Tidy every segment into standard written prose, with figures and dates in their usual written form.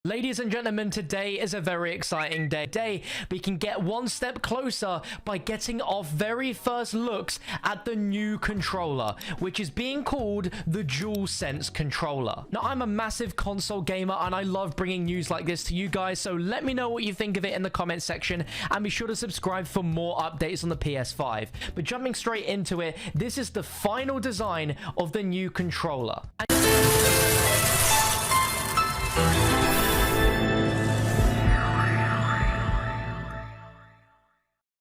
Ladies and gentlemen, today is a very exciting day. Today, we can get one step closer by getting our very first looks at the new controller, which is being called the Dualsense controller. Now, I'm a massive console gamer and I love bringing news like this to you guys, so let me know what you think of it in the comment section and be sure to subscribe for more updates on the PS5. But jumping straight into it, this is the final design of the new controller.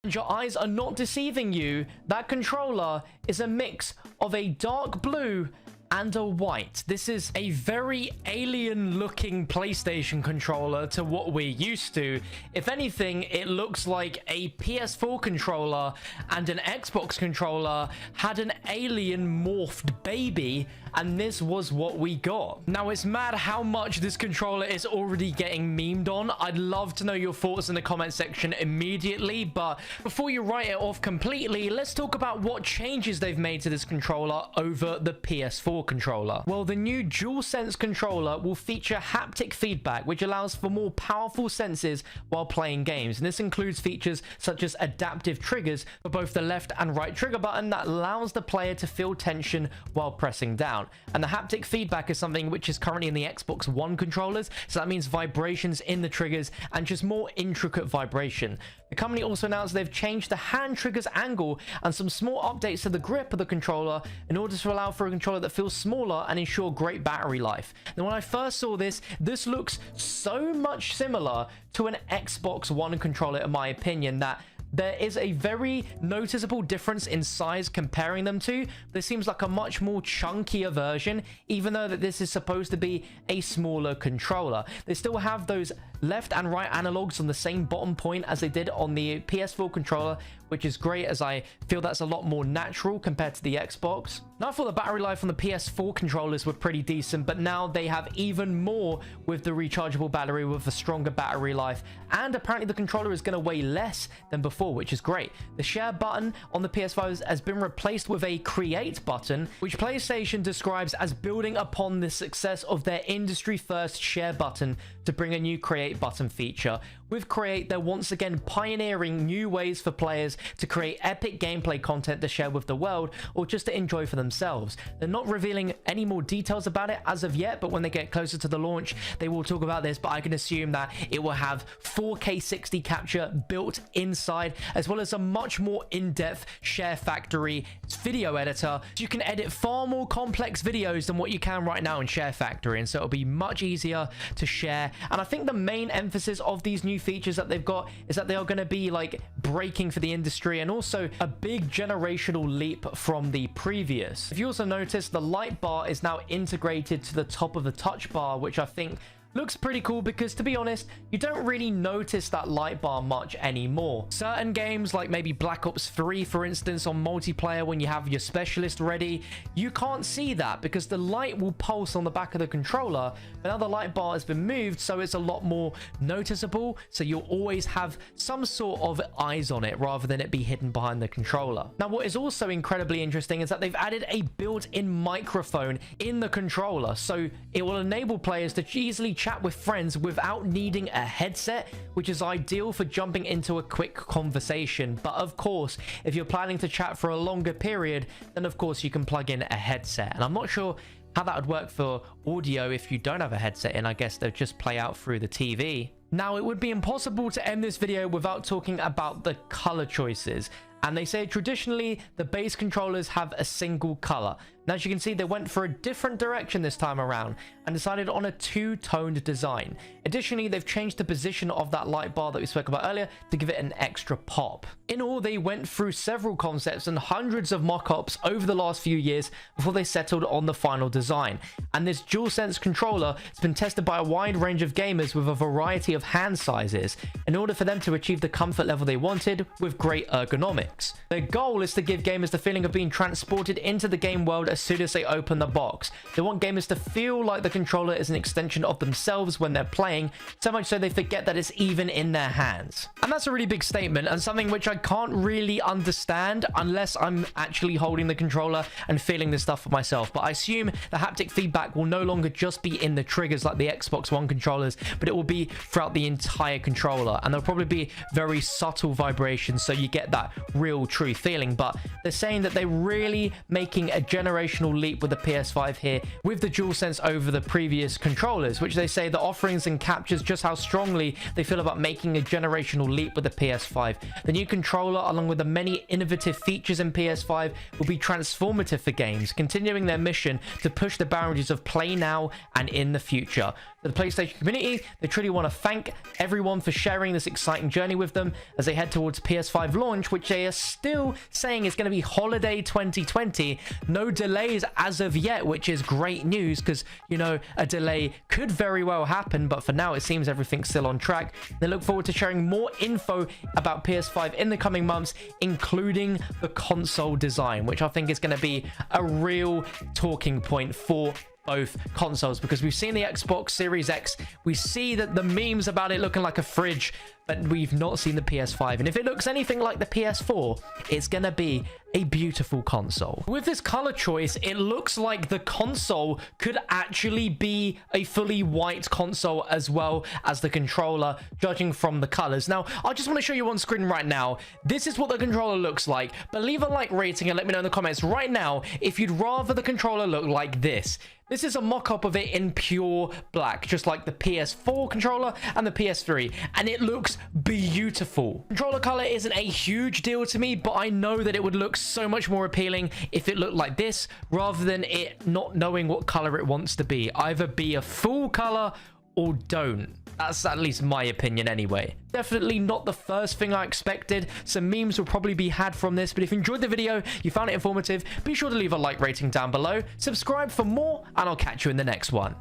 Your eyes are not deceiving you. That controller is a mix of a dark blue and a white. This is a very alien looking PlayStation controller to what we're used to. If anything, it looks like a PS4 controller and an Xbox controller had an alien morphed baby, and this was what we got. Now, it's mad how much this controller is already getting memed on. I'd love to know your thoughts in the comment section immediately, but before you write it off completely, let's talk about what changes they've made to this controller over the PS4 controller. Well, the new DualSense controller will feature haptic feedback, which allows for more powerful senses while playing games. And this includes features such as adaptive triggers for both the left and right trigger button that allows the player to feel tension while pressing down. And the haptic feedback is something which is currently in the Xbox One controllers, so that means vibrations in the triggers and just more intricate vibration. The company also announced they've changed the hand trigger's angle and some small updates to the grip of the controller in order to allow for a controller that feels smaller and ensure great battery life. Now, when I first saw this looks so much similar to an Xbox One controller in my opinion that there is a very noticeable difference in size comparing them to. This seems like a much more chunkier version, even though that this is supposed to be a smaller controller. They still have those left and right analogs on the same bottom point as they did on the PS4 controller, which is great as I feel that's a lot more natural compared to the Xbox. Now, I thought the battery life on the PS4 controllers were pretty decent, but now they have even more with the rechargeable battery with a stronger battery life, and apparently the controller is going to weigh less than before, which is great. The share button on the PS5 has been replaced with a create button, which PlayStation describes as building upon the success of their industry first share button to bring a new create button feature. With create, they're once again pioneering new ways for players to create epic gameplay content to share with the world or just to enjoy for themselves. They're not revealing any more details about it as of yet, but when they get closer to the launch, they will talk about this. But I can assume that it will have 4K 60 capture built inside, as well as a much more in-depth share factory video editor. So you can edit far more complex videos than what you can right now in Share Factory, and so it'll be much easier to share. And I think the main emphasis of these new features that they've got is that they are going to be like breaking for the industry and also a big generational leap from the previous. If you also notice, the light bar is now integrated to the top of the touch bar, which I think looks pretty cool because, to be honest, you don't really notice that light bar much anymore. Certain games like maybe Black Ops 3, for instance, on multiplayer, when you have your specialist ready, you can't see that because the light will pulse on the back of the controller, but now the light bar has been moved, so it's a lot more noticeable, so you'll always have some sort of eyes on it rather than it be hidden behind the controller. Now, what is also incredibly interesting is that they've added a built-in microphone in the controller, so it will enable players to easily chat with friends without needing a headset, which is ideal for jumping into a quick conversation. But of course, if you're planning to chat for a longer period, then of course you can plug in a headset. And I'm not sure how that would work for audio if you don't have a headset in. I guess they'll just play out through the TV. Now, it would be impossible to end this video without talking about the color choices. And they say traditionally the base controllers have a single color. Now, as you can see, they went for a different direction this time around and decided on a two-toned design. Additionally, they've changed the position of that light bar that we spoke about earlier to give it an extra pop. In all, they went through several concepts and hundreds of mock-ups over the last few years before they settled on the final design. And this DualSense controller has been tested by a wide range of gamers with a variety of hand sizes in order for them to achieve the comfort level they wanted with great ergonomics. Their goal is to give gamers the feeling of being transported into the game world as soon as they open the box. They want gamers to feel like the controller is an extension of themselves when they're playing, so much so they forget that it's even in their hands. And that's a really big statement, and something which I can't really understand unless I'm actually holding the controller and feeling this stuff for myself. But I assume the haptic feedback will no longer just be in the triggers like the Xbox One controllers, but it will be throughout the entire controller, and there'll probably be very subtle vibrations so you get that real true feeling. But they're saying that they're really making a generational leap with the PS5 here with the DualSense over the previous controllers, which they say the offerings and captures just how strongly they feel about making a generational leap with the PS5. The new controller, along with the many innovative features in PS5, will be transformative for games, continuing their mission to push the boundaries of play now and in the future. For the PlayStation community, they truly want to thank everyone for sharing this exciting journey with them as they head towards PS5 launch, which they are still saying is going to be holiday 2020. No delays as of yet, which is great news because, you know, a delay could very well happen, but for now it seems everything's still on track. They look forward to sharing more info about PS5 in the coming months, including the console design, which I think is going to be a real talking point for both consoles, because we've seen the Xbox Series X, we see that the memes about it looking like a fridge, but we've not seen the PS5. And if it looks anything like the PS4, it's gonna be a beautiful console. With this color choice, it looks like the console could actually be a fully white console as well as the controller, judging from the colors. Now, I just want to show you on screen right now. This is what the controller looks like. But leave a like rating and let me know in the comments right now if you'd rather the controller look like this. This is a mock-up of it in pure black, just like the PS4 controller and the PS3, and it looks beautiful. Controller color isn't a huge deal to me, but I know that it would look so much more appealing if it looked like this, rather than it not knowing what color it wants to be. Either be a full color or don't. That's at least my opinion anyway. Definitely not the first thing I expected. Some memes will probably be had from this, but if you enjoyed the video, you found it informative, be sure to leave a like rating down below, subscribe for more, and I'll catch you in the next one.